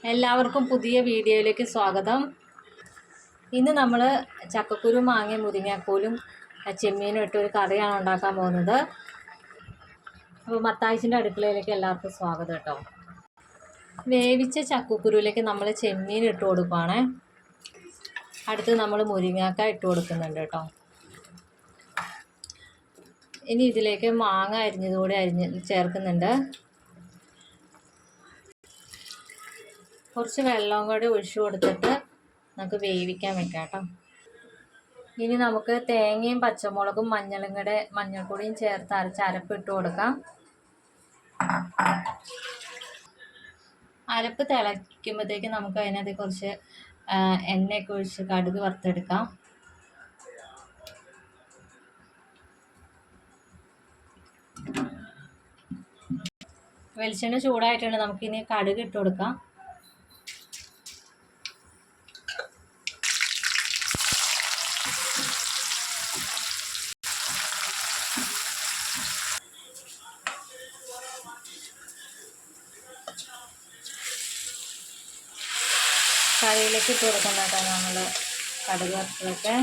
എല്ലാവർക്കും പുതിയ വീഡിയോയിലേക്ക് സ്വാഗതം. ഇന്ന് നമ്മൾ ചക്കക്കുരു മാങ്ങ മുരിങ്ങാക്കോലും ചെമ്മീനും ഇട്ടൊരു കറിയാണ് ഉണ്ടാക്കാൻ പോകുന്നത്. അപ്പോൾ മത്തായിച്ചിൻ്റെ അടുക്കളയിലേക്ക് എല്ലാവർക്കും സ്വാഗതം കേട്ടോ. വേവിച്ച ചക്കക്കുരുവിലേക്ക് നമ്മൾ ചെമ്മീൻ ഇട്ട് കൊടുക്കുകയാണ്. അടുത്ത് നമ്മൾ മുരിങ്ങാക്ക ഇട്ട് കൊടുക്കുന്നുണ്ട് കേട്ടോ. ഇനി ഇതിലേക്ക് മാങ്ങ അരിഞ്ഞതുകൂടി ചേർക്കുന്നുണ്ട്. കുറച്ച് വെള്ളം കൂടി ഒഴിച്ചു കൊടുത്തിട്ട് നമുക്ക് വേവിക്കാൻ വെക്കാം കേട്ടോ. ഇനി നമുക്ക് തേങ്ങയും പച്ചമുളകും മഞ്ഞൾപ്പൊടിയും ചേർത്ത് അരച്ച് അരപ്പിട്ട് കൊടുക്കാം. അരപ്പ് തിളയ്ക്കുമ്പോഴത്തേക്ക് നമുക്ക് അതിനകത്ത് കുറച്ച് എണ്ണയൊക്കെ ഒഴിച്ച് കടുക് വറുത്തെടുക്കാം. വെളിച്ചെണ്ണ ചൂടായിട്ടുണ്ട്. നമുക്കിനി കടുക് ഇട്ട് കൊടുക്കാം. കറിയിലേക്ക് ഇട്ട് കൊടുക്കണം കേട്ടോ നമ്മൾ കടുക് വറുത്തതൊക്കെ.